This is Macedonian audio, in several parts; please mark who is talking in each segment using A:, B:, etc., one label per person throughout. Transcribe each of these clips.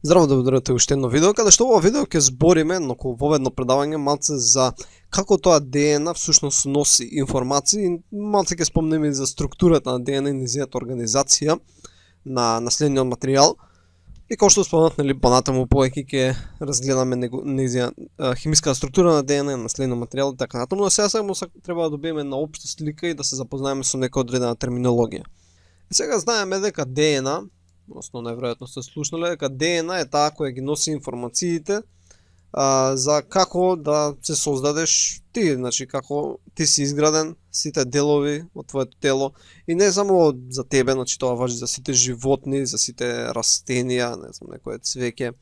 A: Здраво да дојдете уште едно видео, каде што ова видео ќе збориме во едно предавање малце за како тоа ДНА всушност носи информации, малце ќе спомнеме и за структурата на ДНА и нејзината организација на наследниот материјал. И како што спомнат, нели, понатаму повеќе ќе разгледаме нејзината химиска структура на ДНА, наследниот материјал и така натаму, но сега само треба да добиеме на општа слика и да се запознаеме со некоја одредена терминологија. И сега знаеме дека ДНА, односно најверојатно сте слушнале, дека ДНА е таа која ги носи информациите за како да се создадеш ти, значи како ти си изграден, сите делови од твоето тело, и не само за тебе, значи тоа важи за сите животни, за сите растенија, не знам, некое цвеќе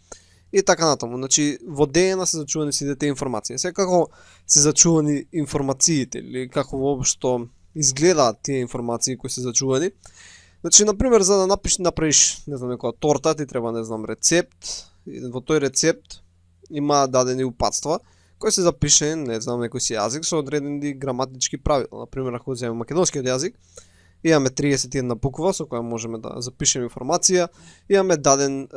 A: и така натаму. Значи во ДНА се зачувани сите тие информации. Сега како се зачувани информациите или како воопшто изгледаат тие информации кои се зачувани? Значи, например, за да направиш, не знам, некоја торта, ти треба, не знам, рецепт, и во тој рецепт има дадени упатства, кои се запишени, не знам, некој си јазик со одредени граматички правила. Например, ако земеме македонскиот јазик, имаме 31 буква со која можеме да запишеме информација, имаме даден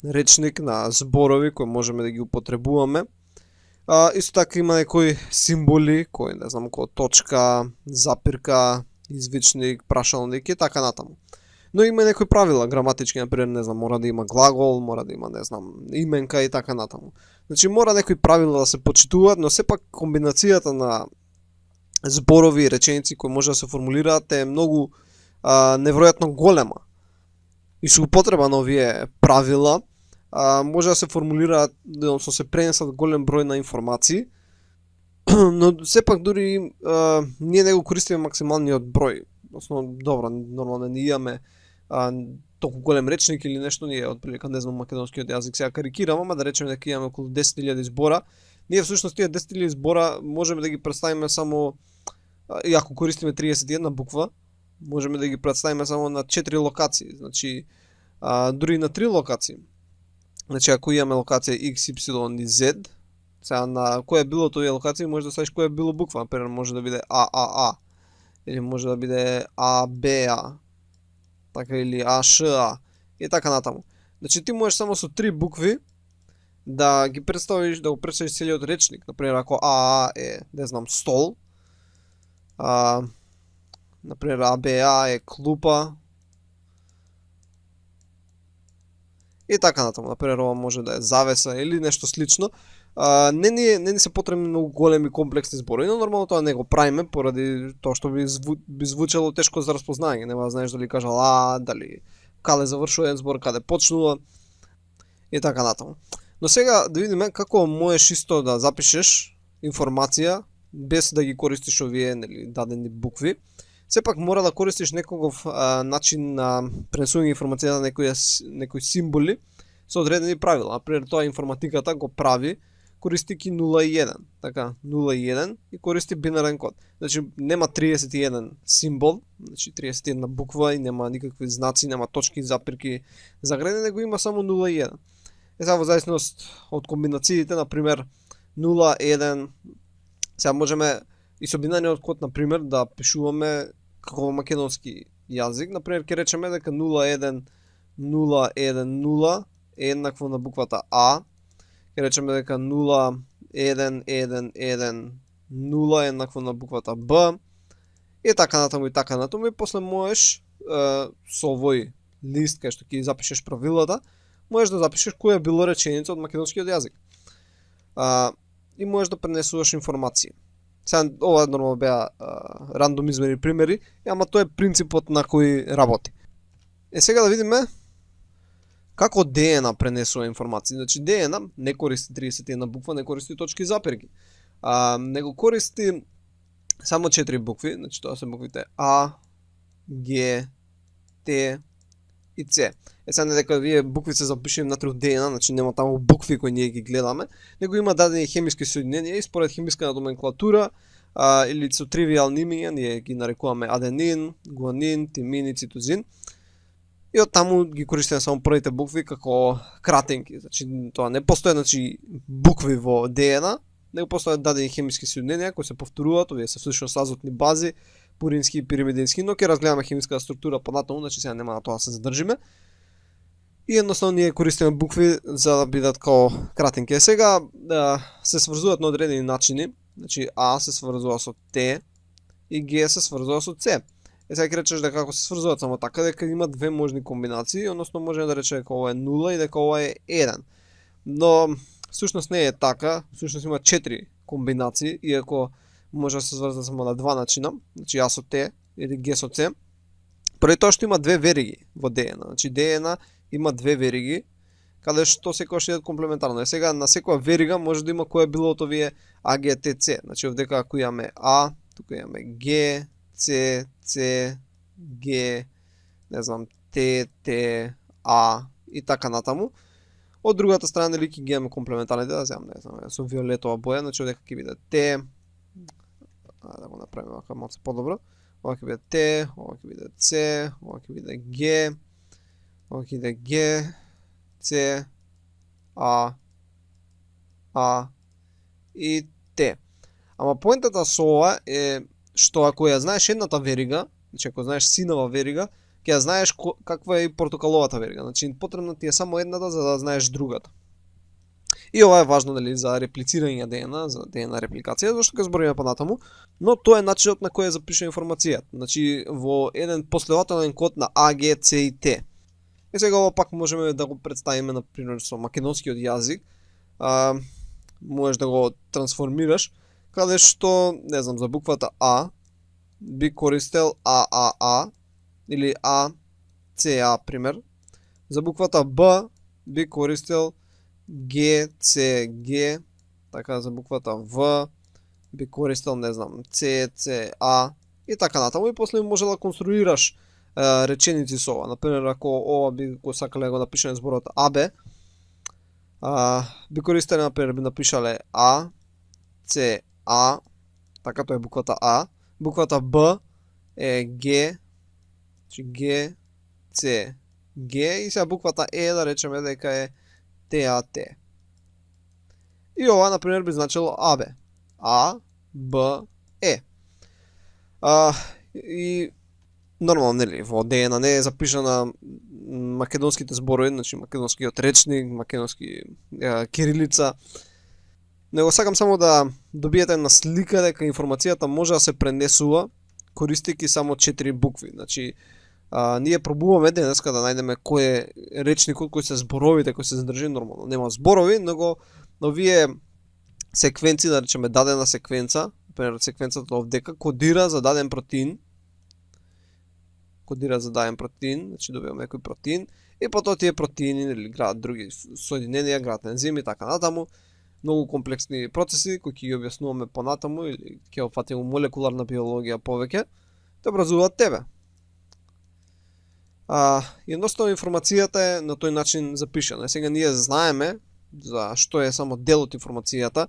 A: речник на зборови кои можеме да ги употребуваме. Исто така има некои символи, кои, не знам, како точка, запирка, извичник, прашалник и така натаму. Но има некои правила граматички, например, не знам, мора да има глагол, мора да има, не знам, именка и така натаму. Значи мора некои правила да се почитуваат, но сепак комбинацијата на зборови и реченици кои може да се формулираат е многу неверојатно голема. И со употреба на овие правила може да се формулираат, односно се пренесат голем број на информации, но сепак дури ние не го користиме максималниот број. Односно, добро, нормално не имаме толку голем речник или нешто, ние отприлика не знам македонскиот јазик, сега карикирам, ама да речеме дека имаме околу 10.000 збора. Ние всушност тие 10.000 збора можеме да ги представиме само, и ако користиме 31 буква, можеме да ги представиме само на 4 локации, значи дури на 3 локации. Значи ако имаме локација X, Y и Z, сега на која било тоа локација може да ставиш која било буква, например може да биде ААА, или може да биде АБА, така или АША и така натаму. Значи ти можеш само со 3 букви да ги представиш, да го представиш целиот речник. Например, ако АА е, не знам, стол, например АБА е клупа и така натаму. Например, ова може да е завеса или нешто слично. Не ни се потребни многу големи комплексни зборови, но нормално тоа не го правиме поради тоа што би звучело тешко за распознање. Нема да знаеш дали кажал дали каде завршува еден збор, каде почнува и така натаму. Но сега да видиме како можеш исто да запишеш информација без да ги користиш овие, нели, дадени букви. Сепак мора да користиш некогов начин на пренесување информација на некои символи со одредени правила. Например, тоа информатиката го прави користики 0 и 1, така, 0 и 1 и користи бинарен код. Значи нема 31 символ, значи 31 буква и нема никакви знаци, нема точки, запирки, заградени, него има само 0 и 1. Сега во зависност од комбинациите, например 0, 1, сега можеме и со бинариот код, например, да пишуваме како во македонски јазик. Например, ќе речеме дека 0, 1, 0, 1, 0 е еднакво на буквата А. Ќе речеме дека 0, 1, 1, 1, 0 е еднакво на буквата Б и така натаму и така натаму, и после можеш со овој лист кај што ќе запишеш правилата, можеш да запишеш која е било реченица од македонскиот јазик. И можеш да пренесуваш информација. Сега ова нормално беа рандом измери примери, ама тоа е принципот на кој работи. Сега да видиме како ДНА пренесува информации. Значи ДНА не користи 31 буква, не користи точки и запирки. Него користи само 4 букви, значи тоа се буквите А, Г, Т и Ц. Сега не дека вие букви се запишени внатре од ДНА, значи нема таму букви кои ние ги гледаме, него има дадени хемиски соединенија и според хемиската номенклатура или со тривијални имиња ние ги нарекуваме аденин, гуанин, тимин и цитозин. И од таму ги користиме само првите букви како кратенки. Значи тоа не постои, значи, букви во ДНА, него постојат дадени хемиски соединенија кои се повторуваат, овие се всушност азотни бази, пурински и пиримидински, но ќе разгледаме хемиската структура понатаму, значи сега нема на тоа да се задржиме. И едноставно ние користиме букви за да бидат као кратенки. Сега се сврзуваат на одредени начини. Значи А се сврзува со Т и Г се сврзува со С. Сега ќе речеш дека како се сврзуваат само така, дека има две можни комбинации, односно можеме да речеме дека ова е 0 и дека ова е 1. Но всушност не е така, всушност има 4 комбинации, иако може да се сврза само на два начина, значи А со Т или Г со С. Поради тоа што има две вериги во ДНА. Значи ДНА има две вериги, каде што секојаш идат комплементарно. Сега на секоја верига може да има која било од овие А, Г, Т, С. Значи овдека ако имаме А, тука имаме Г, С, С, Г, не знам, Т, Т, А и така натаму. Од другата страна нели ќе ги имаме комплементарните, да земам, не знам, со виолетова боја, значи овдека ќе биде Т. Да го направиме вака малку подобро. Ова ќе биде Т, ова ќе биде С, ова ќе биде Г, ова ќе биде Г, С, А и Т. Ама поентата со ова е што ако ја знаеш едната верига, значи ако знаеш синава верига, ќе ја знаеш каква е и портокаловата верига. Значи потребна ти е само едната за да знаеш другата. И ова е важно дали за реплицирање ДНА, за ДНА репликација, зашто ќе збориме понатаму, но тоа е начинот на кој ја запишува информацијата. Значи во еден последователен код на А, Г, С и Т. И сега ова пак можеме да го представиме на пример со македонскиот јазик. Можеш да го трансформираш каде што, не знам, за буквата А би користел ААА или АЦА пример. За буквата Б би користел ГЦГ, така за буквата В би користел, не знам, ЦЦА и така натаму, и после може да конструираш реченици со ова. Например, ако ова би го сакале да го напишеме зборот АБ, би користеле, например, би напишале А, Ц, А, така тоа е буквата А, буквата Б е Г, Г, Ц, Г и сега буквата Е да речеме дека е ТАТ. И ова, например, би значило АБ. А, Б, Е. И нормално, нели, во ДНА не е запишана македонските зборови, значи македонскиот речник, македонски кирилица. Него сакам само да добиете на слика дека информацијата може да се пренесува користејќи само 4 букви. Значи, ние пробуваме денеска да најдеме кој е речникот, кои се зборовите, кои се задржи нормално. Нема зборови, но овие секвенци, да речеме дадена секвенца, например секвенцата овдека кодира за даден протеин. Кодира за даден протеин, значи добиваме некој протеин и потоа тие протеини или граат други соединенија, граат ензими и така натаму. Многу комплексни процеси кои ќе ги објаснуваме понатаму или ќе опфатиме молекуларна биологија повеќе, те образуваат тебе. Едноставно информацијата е на тој начин запишана. Сега ние знаеме за што е само дел од информацијата.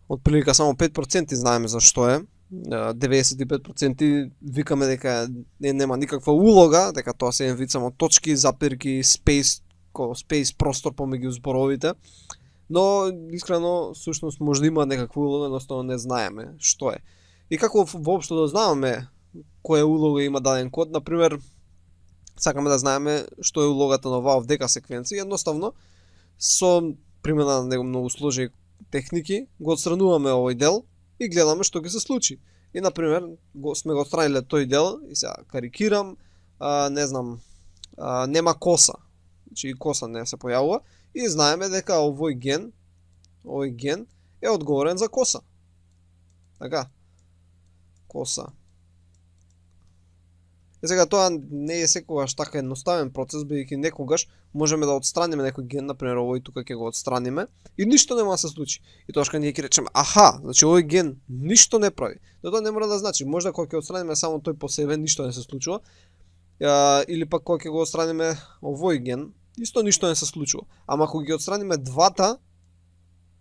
A: Отприлика само 5% знаеме за што е. 95% викаме дека нема никаква улога, дека тоа се вид само точки, запирки, space простор помеѓу зборовите. Но искрено всушност може да има некаква улога, едноставно не знаеме што е. И како воопшто да знаеме која улога има даден код, например, сакаме да знаеме што е улогата на оваа овдека секвенција, едноставно со примена на многу сложни техники го отстрануваме овој дел и гледаме што ќе се случи. И например, сме го отстраниле тој дел и сега карикирам, не знам, нема коса. Значи коса не се појавува и знаеме дека овој ген е одговорен за коса. Така. Коса. И сега тоа не е секогаш така едноставен процес, бидејќи некогаш можеме да отстраниме некој ген, например овој тука ќе го отстраниме и ништо нема да се случи. И тоа што ние ќе речеме, аха, значи овој ген ништо не прави. Но тоа не мора да значи, можда кога ќе отстраниме само тој по себе ништо не се случува, или пак кога ќе го отстраниме овој ген, исто ништо не се случува. Ама ако ги отстраниме двата,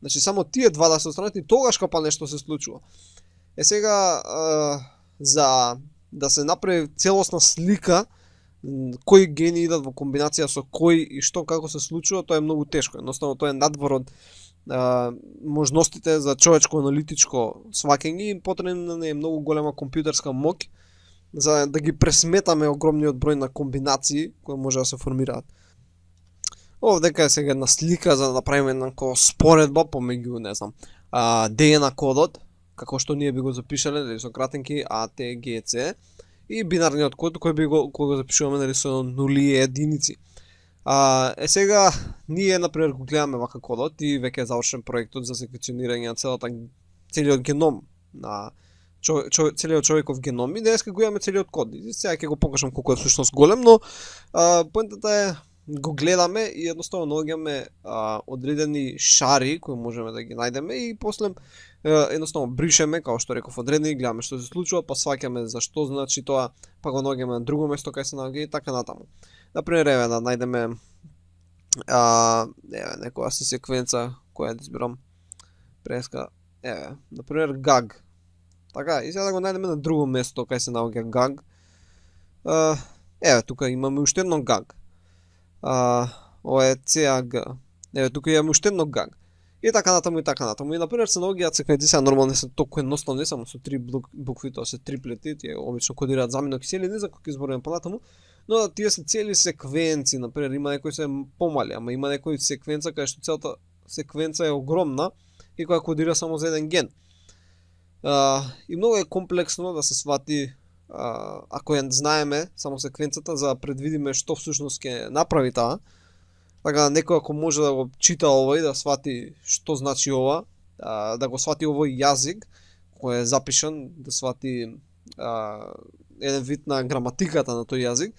A: значи само тие два да се отстранат и тогаш капа нешто се случува. Е сега за да се направи целосна слика кои гени идат во комбинација со кој и што како се случува, тоа е многу тешко. Едноставно тоа е надвор од можностите за човечко аналитичко сваќање и потребна не е многу голема компјутерска моќ за да ги пресметаме огромниот број на комбинации кои може да се формираат. Овдека е сега една слика за да направиме една споредба помеѓу, не знам, ДНК кодот, како што ние би го запишале, дали со кратенки ATGC, и бинарниот код кој го запишуваме, дали со нули и единици. Сега ние например го гледаме вака кодот и веќе е завршен проектот за секвенционирање на целиот геном на целиот човеков геном, и денеска го имаме целиот код. И сега ќе го покажам колку е всушност голем, но поентата е го гледаме и едноставно наоѓаме одредени шари кои можеме да ги најдеме и после едноставно бришеме, како што реков, одредени, гледаме што се случува, па сваќаме зашто значи тоа, па го наоѓаме на друго место кај се наоѓа и така натаму. Например, еве да најдеме некоја си секвенца која да изберам преска, еве, например GAG. Така, и сега да го најдеме на друго место кај се наоѓа GAG. Еве, тука имаме уште едно GAG. Ова е CAG. Еве, тука имаме уште едно GAG. И така натаму и така натаму. И например се наоѓаат секвенци, сега нормално не се толку едноставни, само со 3 букви, тоа се триплети, тие обично кодираат заминокиселини, за кои изборуваме понатаму. Но тие се цели секвенци, например има некои се помали, ама има некои секвенца кај што целата секвенца е огромна и која кодира само за еден ген. И многу е комплексно да се свати, ако ја знаеме само секвенцата, за да предвидиме што всушност ќе направи таа. Така некој ако може да го чита ова и да свати што значи ова, да го свати овој јазик кој е запишан, да свати еден вид на граматиката на тој јазик,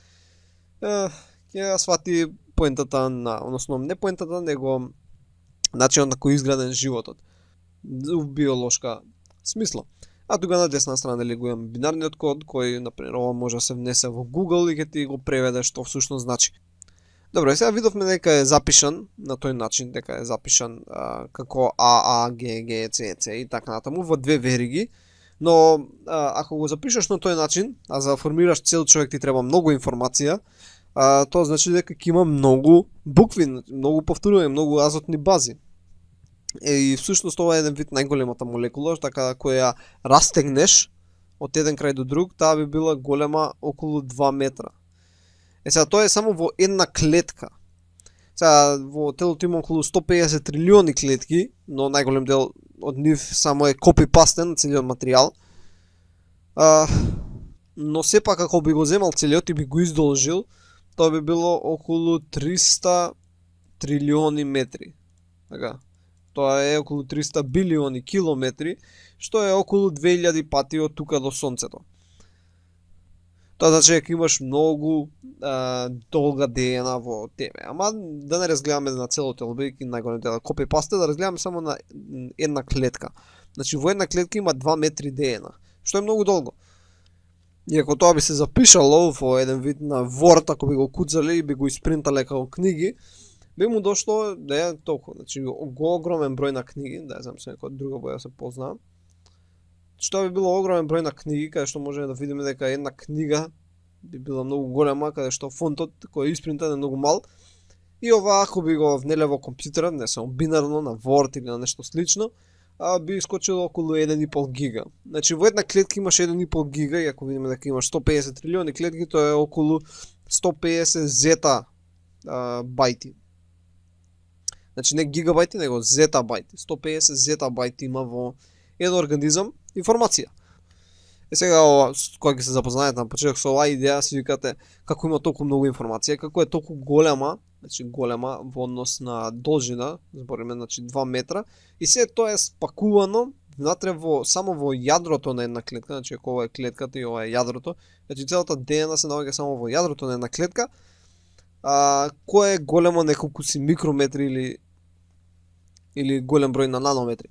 A: ќе свати поентата на, односно не поентата, него начинот на кој изграден животот у биолошка смисла. А тука на десна страна дали го имам бинарниот код кој, например, ова може да се внесе во Google и ќе ти го преведе што всушност значи. Добро, сега видовме дека е запишан на тој начин, дека е запишан како А, Г, Г, Ц, Ц и така натаму во две вериги, но ако го запишеш на тој начин, а за да формираш цел човек ти треба многу информација, тоа значи дека ќе има многу букви, многу повторување, многу азотни бази. И всушност ова е еден вид најголемата молекула, така која растегнеш од еден крај до друг, таа би била голема околу 2 метра. Сега тоа е само во една клетка. Сега во телото има околу 150 трилиони клетки, но најголем дел од нив само е копи-пастен целиот материјал. Но сепак ако би го земал целиот и би го издолжил, тоа би било околу 300 трилиони метри. Така. Тоа е околу 300 билиони километри, што е околу 2000 пати од тука до Сонцето. Тоа значи дека имаш многу долга ДНА во тебе. Ама да не разгледаме на цело тело, бидејќи најголем дел копи паста, да разгледаме само на една клетка. Значи во една клетка има 2 метри ДНА, што е многу долго. И ако тоа би се запишало во еден вид на Word, ако би го куцале и би го испринтале како книги, би му дошло да е толку. Значи огромен број на книги, да знам се некоја друга боја се познава. Што би било огромен број на книги, каде што можеме да видиме дека една книга би била многу голема, каде што фонтот кој е испринтан е многу мал. И ова ако би го внеле во компјутерот, не само бинарно на Word или на нешто слично, би искочило околу 1,5 гига. Значи во една клетка имаш 1,5 гига и ако видиме дека имаш 150 трилиони клетки, тоа е околу 150 зета бајти. Значи не гигабајти, него зетабајти. 150 зетабајти има во еден организам информација. Сега ова, кога ќе се запознаете на почеток со оваа идеја, си викате како има толку многу информација, како е толку голема, значи голема во однос на должина, збориме значи 2 метра, и се тоа е спакувано внатре само во јадрото на една клетка, значи ако ова е клетката и ова е јадрото, значи целата ДНА се наоѓа само во јадрото на една клетка, кое е големо неколку си микрометри или голем број на нанометри.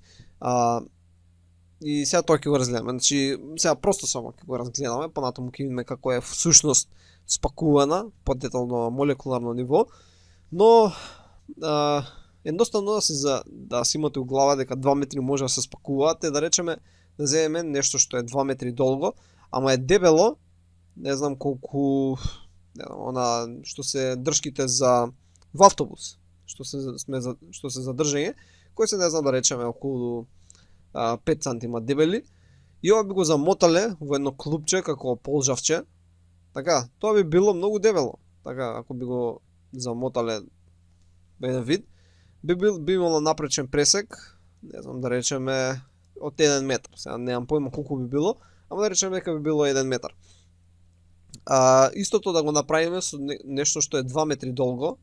A: И сега тоа ќе го разгледаме. Значи, сега просто само ќе го разгледаме, понатаму ќе видиме како е всушност спакувана подетално на молекуларно ниво, но едноставно да си имате у глава дека 2 метри може да се спакуваат, да речеме да земеме нешто што е 2 метри долго, ама е дебело, не знам колку, она што се дршките за во автобус, што се задржање, кој се не знам да речеме околу 5 сантима дебели, и ова би го замотале во едно клупче како полжавче. Така, тоа би било многу дебело. Така, ако би го замотале еден вид, би имало напречен пресек, не знам да речеме од 1 метар. Сега немам појма колку би било, ама да речеме дека би било 1 метар. Истото да го направиме со нешто што е 2 метри долго,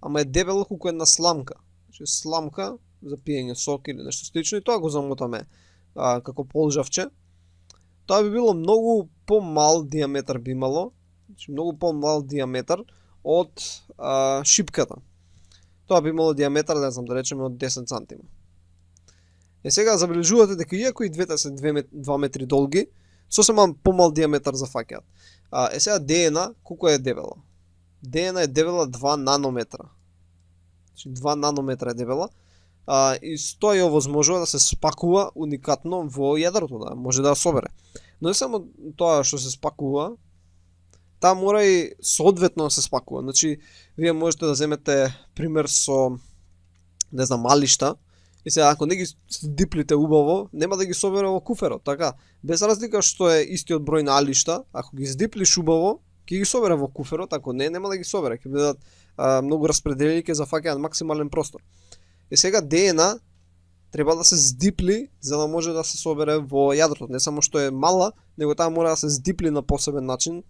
A: ама е дебело колку една сламка. Значи сламка за пиење сок или нешто слично и тоа го замотаме како полжавче. Тоа би било многу помал диаметар би имало, значи многу помал диаметар од шипката. Тоа би имало диаметар, не знам да речеме од 10 сантима. Сега забележувате дека иако и двете се 2 метри долги, сосема помал диаметар зафаќаат. Сега ДНА колку е дебела? ДНА е дебела 2 нанометра. Значи 2 нанометра е дебела. И тоа ја овозможува да се спакува уникатно во јадрото, да може да ја собере. Но не само тоа што се спакува, таа мора и соодветно да се спакува. Значи, вие можете да земете пример со, не знам, алишта, и сега ако не ги диплите убаво, нема да ги собере во куферот, така? Без разлика што е истиот број на алишта, ако ги здиплиш убаво, ќе ги собере во куферот, ако не, нема да ги собере, ќе бидат многу распределени, ќе зафаќаат максимален простор. И сега ДНА треба да се здипли за да може да се собере во јадрото. Не само што е мала, него таа мора да се здипли на посебен начин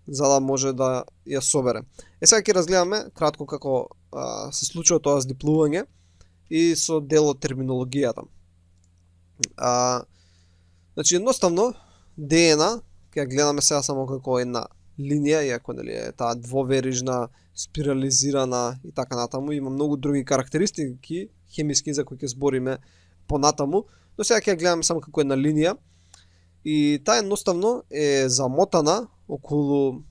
A: за да може да ја собере. Сега ќе разгледаме кратко како се случува тоа здиплување и со дел од терминологијата. Значи едноставно ДНА ќе ја гледаме сега само како една линија, иако нели е таа двоверижна, спирализирана и така натаму, има многу други карактеристики хемиски за кои ќе збориме понатаму, но сега ќе ја гледаме само како една линија и таа едноставно е замотана околу,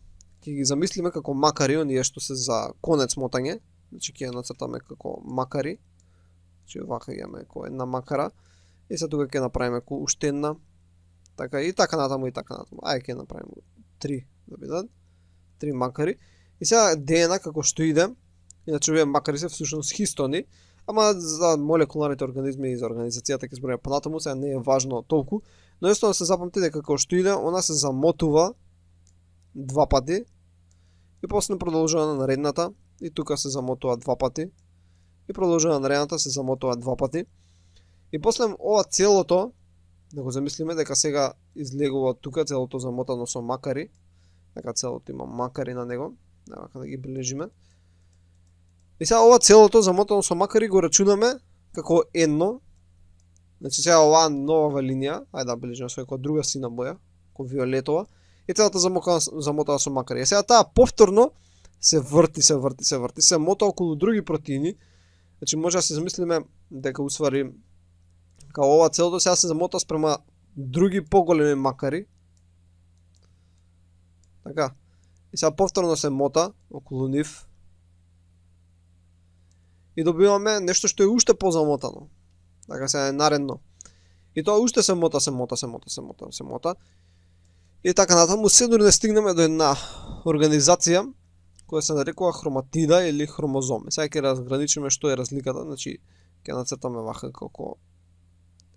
A: ќе ги замислиме како макари, оние што се за конец мотање, значи ќе ја нацртаме како макари, значи вака имаме како една макара и сега тука ќе направиме уште една, така и така натаму и така натаму. Ајде ќе направиме 3 да бидат 3 макари. И сега ДНА како што иде, иначе овие макари се всушност хистони, ама за молекуларните организми и за организацијата ќе збориме понатаму, сега не е важно толку, но едноставно се запамти дека како што иде, она се замотува 2 пати и после продолжува на наредната и тука се замотува 2 пати и продолжува на наредната се замотува 2 пати. И после ова целото, да го замислиме дека сега излегува тука целото замотано со макари, дека целото има макари на него, да ги бележиме. И сега ова целото замотано со макари го рачунаме како едно. Значи сега оваа нова линија, ајде да бележиме со некоја друга сина боја, како виолетова, и целата замотана со макари. И сега таа повторно се врти, се мота околу други протеини. Значи може да се замислиме дека усвари као ова целото сега се замота спрема други поголеми макари. Така. И сега повторно се мота околу нив. И добиваме нешто што е уште позамотано. Така сега е наредно. И тоа уште се мота. И така натаму се дури не стигнеме до една организација која се нарекува хроматида или хромозом. Сега ќе разграничиме што е разликата, значи ќе нацртаме вака како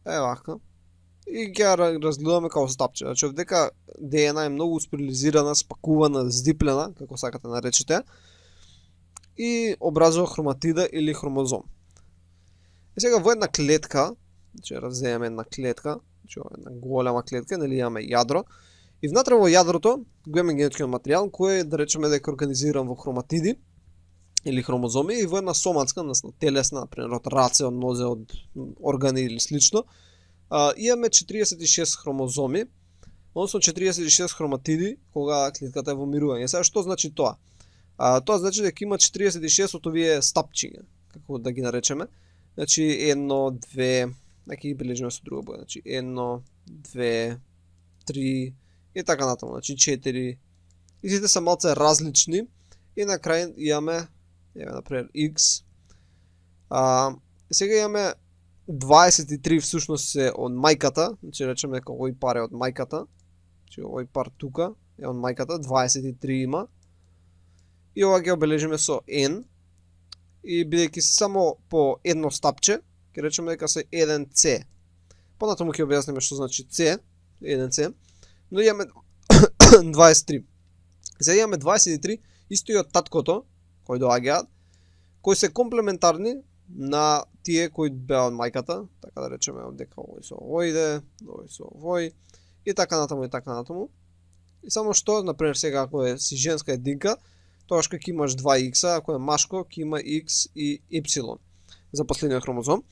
A: вака. И ќе разгледаме како стапче. Значи овдека ДНА е многу спирализирана, спакувана, здиплена, како сакате наречете, и образува хроматида или хромозом. И сега во една клетка, значи разделаме една клетка, значи една голема клетка, нели имаме јадро, и внатре во јадрото го имаме генетички материјал кој да речеме дека е организиран во хроматиди или хромозоми и во една соматска, телесна, например од раце, од нозе, од органи или слично, имаме 46 хромозоми, односно 46 хроматиди кога клетката е во мирување. Сега што значи тоа? Тоа значи дека има 46 од овие стапчиња, како да ги наречеме. Значи 1, 2, нека ги бележиме со друга боја. Значи 1, 2, 3 и така натаму. Значи 4. И сите се малце различни и на крај имаме например X. Сега имаме 23 всушност се од мајката, значи речеме дека овој пар е од мајката. Значи овој пар тука е од мајката, 23 има. И ова ќе обележиме со N. И бидејќи се само по едно стапче, ќе речеме дека се 1C. Понатаму ќе објасниме што значи C, 1C. Но имаме 23. Сега имаме 23, исто и од таткото, кој доаѓаат, кои се комплементарни на тие кои беа од мајката, така да речеме дека овој со овој иде, овој со овој и така натаму и така натаму. И само што, например, сега ако е си женска единка, тогаш кога ќе имаш 2x, ако е машко, ќе има x и y за последниот хромозом.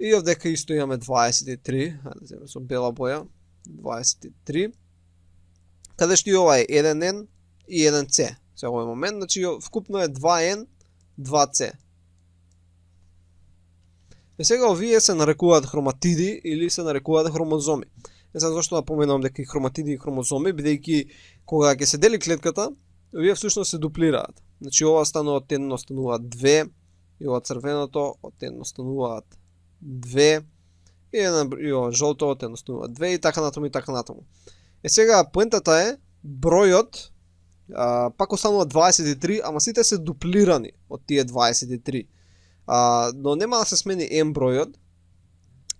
A: И овдека исто имаме 23, ајде да земеме со бела боја, 23, каде што и ова е 1n и 1c. Сега овој момент, значи вкупно е 2n, 2c. И сега овие се нарекуваат хроматиди или се нарекуваат хромозоми. Не знам зашто напоменувам дека и хроматиди и хромозоми, бидејќи кога ќе се дели клетката, овие всушност се дуплираат. Значи ова станува од 1 остануваат 2, и ова црвеното од 1 остануваат 2, и ова жолто од 1 остануваат 2 и така натаму и така натаму. Е сега поентата е бројот пак останува 23, ама сите се дуплирани од тие 23. Но нема да се смени m бројот,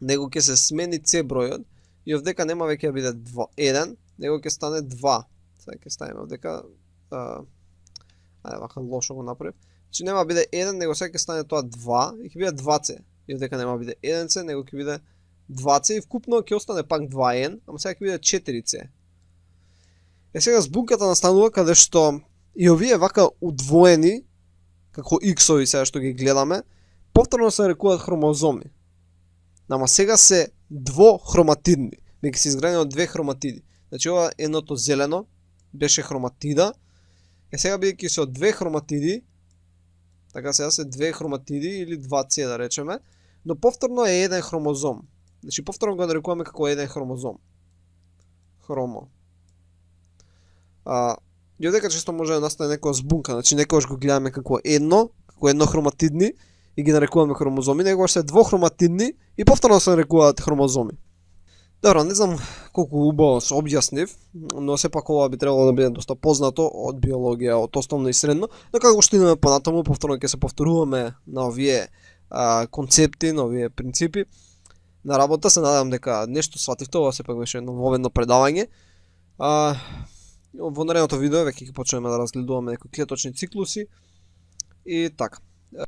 A: него ќе се смени c бројот и овдека нема веќе да биде 1, него ќе стане 2. Сега ќе ставиме овдека, ајде вака лошо го направив. Значи нема да биде 1, него сега ќе стане тоа 2 и ќе биде 2c. И овдека нема да биде 1c, него ќе биде 2c и вкупно ќе остане пак 2n, ама сега ќе биде 4c. Е сега збунката настанува каде што и овие вака удвоени, како x-ови сега што ги гледаме, повторно се нарекуваат хромозоми. Ама сега се двохроматидни, веќе се изградени од две хроматиди. Значи ова едното зелено беше хроматида, е сега бидејќи се од две хроматиди, така сега се две хроматиди или 2c да речеме, но повторно е еден хромозом. Значи повторно го нарекуваме како еден хромозом. Хромо. И овдека често може да настане некоја збунка, значи некогаш го гледаме како еднохроматидни и ги нарекуваме хромозоми, некогаш се двохроматидни и повторно се нарекуваат хромозоми. Добро, не знам колку убаво се објаснив, но сепак ова би требало да биде доста познато од биологија, од основно и средно, но како што идеме понатаму, повторно ќе се повторуваме на овие концепти, на овие принципи на работа. Се надевам дека нешто свативте, ова сепак беше едно воведно предавање. Во наредното видео веќе ќе почнеме да разгледуваме некои клеточни циклуси и така.